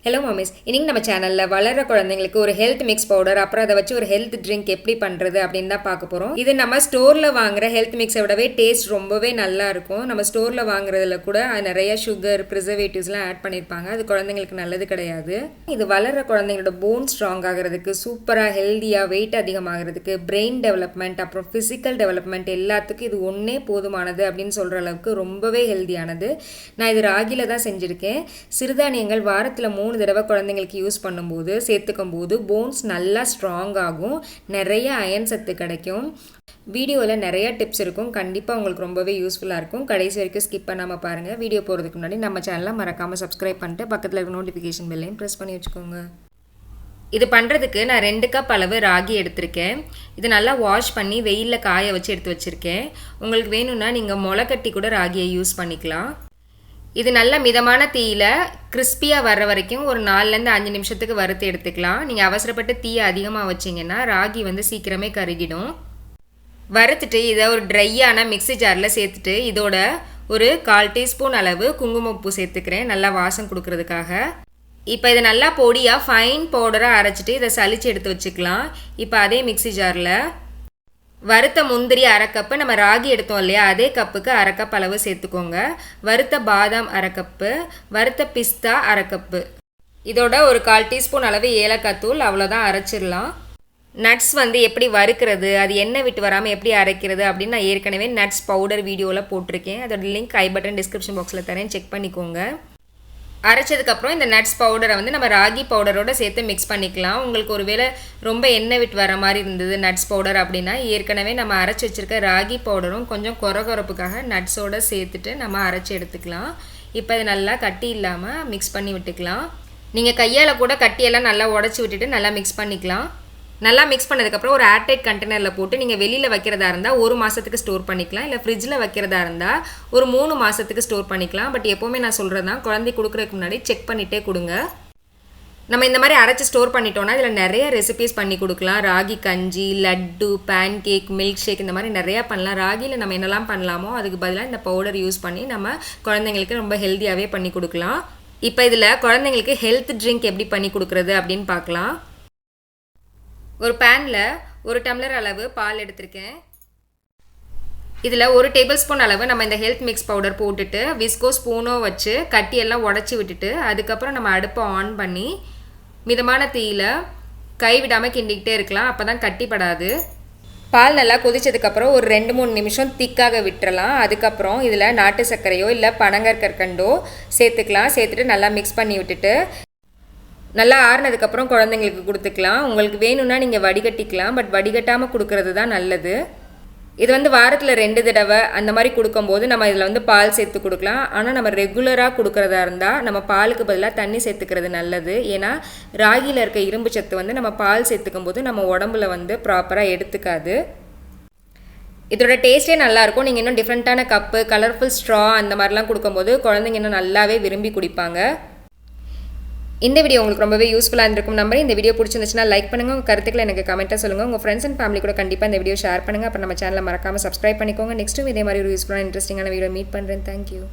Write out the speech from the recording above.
Hello Mommies, இன்னைக்கு நம்ம சேனல்ல வளர்ற குழந்தைங்களுக்கு ஒரு ஹெல்த் மிக்ஸ் பவுடர் அப்புறம் அதை வச்சு ஒரு ஹெல்த் ட்ரிங்க் எப்படி பண்றது அப்படின்னு தான் பார்க்க போறோம். இது நம்ம ஸ்டோர்ல வாங்குற ஹெல்த் மிக்ஸை விடவே டேஸ்ட் ரொம்பவே நல்லா இருக்கும். நம்ம ஸ்டோர்ல வாங்குறதுல கூட நிறைய சுகர் ப்ரிசர்வேட்டிவ்ஸ்லாம் ஆட் பண்ணியிருப்பாங்க. அது குழந்தைங்களுக்கு நல்லது கிடையாது. இது வளர்ற குழந்தைங்களோட போன் ஸ்ட்ராங் ஆகிறதுக்கு, சூப்பராக ஹெல்த்தியாக வெயிட் அதிகமாகிறதுக்கு, பிரெயின் டெவலப்மெண்ட் அப்புறம் ஃபிசிக்கல் டெவலப்மெண்ட் எல்லாத்துக்கும் இது ஒன்றே போதுமானது அப்படின்னு சொல்கிற அளவுக்கு ரொம்பவே ஹெல்த்தியானது. நான் இது ராகில தான் செஞ்சுருக்கேன். சிறுதானியங்கள் வாரத்தில் 3 தடவை குழந்தைங்களுக்கு யூஸ் பண்ணும்போது சேர்த்துக்கும் போது போன்ஸ் நல்லா ஸ்ட்ராங் ஆகும், நிறைய அயன் சத்து கிடைக்கும். வீடியோவில் நிறைய டிப்ஸ் இருக்கும், கண்டிப்பாக உங்களுக்கு ரொம்பவே யூஸ்ஃபுல்லாக இருக்கும். கடைசி வரைக்கும் ஸ்கிப் பண்ணாமல் பாருங்கள். வீடியோ போகிறதுக்கு முன்னாடி நம்ம சேனலை மறக்காமல் சப்ஸ்கிரைப் பண்ணிட்டு பக்கத்தில் இருக்க நோட்டிஃபிகேஷன் பெல்லையும் ப்ரெஸ் பண்ணி வச்சுக்கோங்க. இது பண்ணுறதுக்கு நான் 2 கப் அளவு ராகி எடுத்திருக்கேன். இது நல்லா வாஷ் பண்ணி வெயிலில் காய வச்சு எடுத்து வச்சுருக்கேன். உங்களுக்கு வேணும்னா நீங்கள் முளைக்கட்டி கூட ராகியை யூஸ் பண்ணிக்கலாம். இது நல்ல மிதமான தீயில் கிறிஸ்பியாக வர்ற வரைக்கும் ஒரு 4லேருந்து 5 நிமிஷத்துக்கு வறுத்து எடுத்துக்கலாம். நீங்கள் அவசரப்பட்டு தீயை அதிகமாக வச்சிங்கன்னா ராகி சீக்கிரமே கருகிடும். வறுத்துட்டு இதை ஒரு ட்ரையான மிக்ஸி ஜாரில் சேர்த்துட்டு இதோட ஒரு 1/4 டீஸ்பூன் அளவு குங்குமப்பூ சேர்த்துக்கிறேன், நல்லா வாசம் கொடுக்கறதுக்காக. இப்போ இதை நல்லா பொடியாக ஃபைன் பவுடராக அரைச்சிட்டு இதை சலிச்சு எடுத்து வச்சுக்கலாம். இப்போ அதே மிக்ஸி ஜாரில் வறுத்த முந்திரி 1/2 கப்பு, நம்ம ராகி எடுத்தோம் இல்லையா அதே கப்புக்கு 1/2 கப் அளவு சேர்த்துக்கோங்க. வறுத்த பாதாம் 1/2 கப்பு, வறுத்த பிஸ்தா 1/2 கப்பு, இதோட ஒரு 1/4 டீஸ்பூன் அளவு ஏலக்காய் தூள், அவ்வளோதான், அரைச்சிடலாம். நட்ஸ் எப்படி வறுக்கிறது, அது எண்ணெய் விட்டு வராமல் எப்படி அரைக்கிறது அப்படின்னு நான் ஏற்கனவே நட்ஸ் பவுடர் வீடியோவில் போட்டிருக்கேன். அதோட லிங்க் ஐ பட்டன் டிஸ்கிரிப்ஷன் பாக்ஸில் தரேன், செக் பண்ணிக்கோங்க. அரைச்சதுக்கப்புறம் இந்த நட்ஸ் பவுடரை நம்ம ராகி பவுடரோடு சேர்த்து மிக்ஸ் பண்ணிக்கலாம். உங்களுக்கு ஒருவேளை ரொம்ப எண்ணெய் விட்டு வர மாதிரி இருந்தது நட்ஸ் பவுடர் அப்படின்னா ஏற்கனவே நம்ம அரைச்சி வச்சுருக்க ராகி பவுடரும் கொஞ்சம் கொரகொரப்புக்காக நட்ஸோடு சேர்த்துட்டு நம்ம அரைச்சி எடுத்துக்கலாம். இப்போ இது நல்லா கட்டி இல்லாமல் மிக்ஸ் பண்ணி விட்டுக்கலாம். நீங்கள் கையால் கூட கட்டியெல்லாம் நல்லா உடச்சி விட்டுட்டு நல்லா மிக்ஸ் பண்ணிக்கலாம். நல்லா மிக்ஸ் பண்ணதுக்கப்புறம் ஒரு ஏர்டைட் கண்டெய்னரில் போட்டு நீங்கள் வெளியில் வைக்கிறதா இருந்தால் 1 மாதத்துக்கு ஸ்டோர் பண்ணிக்கலாம், இல்லை ஃப்ரிட்ஜில் வைக்கிறதா இருந்தால் ஒரு 3 மாதத்துக்கு ஸ்டோர் பண்ணிக்கலாம். பட் எப்போவுமே நான் சொல்கிறது தான், குழந்தை கொடுக்குறதுக்கு முன்னாடி செக் பண்ணிகிட்டே கொடுங்க. நம்ம இந்த மாதிரி அரைச்சி ஸ்டோர் பண்ணிட்டோன்னா இதில் நிறைய ரெசிபீஸ் பண்ணி கொடுக்கலாம். ராகி கஞ்சி, laddu, pancake, milkshake, இந்த மாதிரி நிறையா பண்ணலாம். ராகியில் நம்ம என்னெல்லாம் பண்ணலாமோ அதுக்கு பதிலாக இந்த பவுடர் யூஸ் பண்ணி நம்ம குழந்தைங்களுக்கு ரொம்ப ஹெல்த்தியாகவே பண்ணி கொடுக்கலாம். இப்போ இதில் குழந்தைங்களுக்கு ஹெல்த் ட்ரிங்க் எப்படி பண்ணி கொடுக்குறது அப்படின்னு பார்க்கலாம். ஒரு பேனில் 1 டம்ளர் அளவு பால் எடுத்திருக்கேன். இதில் 1 டேபிள் ஸ்பூன் அளவு நம்ம இந்த ஹெல்த் மிக்ஸ் பவுடர் போட்டுட்டு விஸ்கோ ஸ்பூனோ வச்சு கட்டியெல்லாம் உடச்சி விட்டுட்டு அதுக்கப்புறம் நம்ம அடுப்பை ஆன் பண்ணி மிதமான தீயில் கை விடாமல் கிண்டிக்கிட்டே இருக்கலாம், அப்போ தான் கட்டிப்படாது. பால் நல்லா கொதிச்சதுக்கப்புறம் ஒரு 2-3 நிமிஷம் திக்காக விட்டுறலாம். அதுக்கப்புறம் இதில் நாட்டு சர்க்கரையோ இல்லை பனங்கற்கண்டோ சேர்த்துக்கலாம். சேர்த்துட்டு நல்லா மிக்ஸ் பண்ணி விட்டுட்டு நல்லா ஆறுனதுக்கப்புறம் குழந்தைங்களுக்கு கொடுத்துக்கலாம். உங்களுக்கு வேணும்னா நீங்கள் வடிகட்டிக்கலாம், பட் வடிகட்டாமல் கொடுக்கறது தான் நல்லது. இது வாரத்தில் 2 தடவை அந்த மாதிரி கொடுக்கும்போது நம்ம இதில் பால் சேர்த்து கொடுக்கலாம். ஆனால் நம்ம ரெகுலராக கொடுக்குறதா இருந்தால் நம்ம பாலுக்கு பதிலாக தண்ணி சேர்த்துக்கிறது நல்லது. ஏன்னா ராகியில் இருக்க இரும்பு சத்து நம்ம பால் சேர்த்துக்கும் போது நம்ம உடம்புல ப்ராப்பராக எடுத்துக்காது. இதோட டேஸ்ட்டே நல்லாயிருக்கும். நீங்கள் இன்னும் டிஃப்ரெண்ட்டான கப்பு, கலர்ஃபுல் ஸ்ட்ரா அந்த மாதிரிலாம் கொடுக்கும்போது குழந்தைங்க இன்னும் நல்லாவே விரும்பி குடிப்பாங்க. இந்த வீடியோ உங்களுக்கு ரொம்பவே யூஸ்ஃபுல்லாக இருந்திருக்கும் நம்பர். இந்த வீடியோ பிடிச்சிருந்துச்சுன்னா லைக் பண்ணுங்கள், உங்கள் கருத்துக்களை எனக்கு கமெண்ட்டாக சொல்லுங்கள். உங்கள் ஃப்ரெண்ட்ஸ் அண்ட் ஃபேமிலி கூட கண்டிப்பாக இந்த வீடியோ ஷேர் பண்ணுங்கள். அப்புறம் நம்ம சேனலை மறக்காமல் சப்ஸ்கிரைப் பண்ணிக்கோங்க. நெக்ஸ்ட்டும் இதே மாதிரி ஒரு யூஸ்ஃபுல்லான இன்ட்ரெஸ்டிங்கான வீடியோ மீட் பண்ணுறேன். தேங்க்யூ.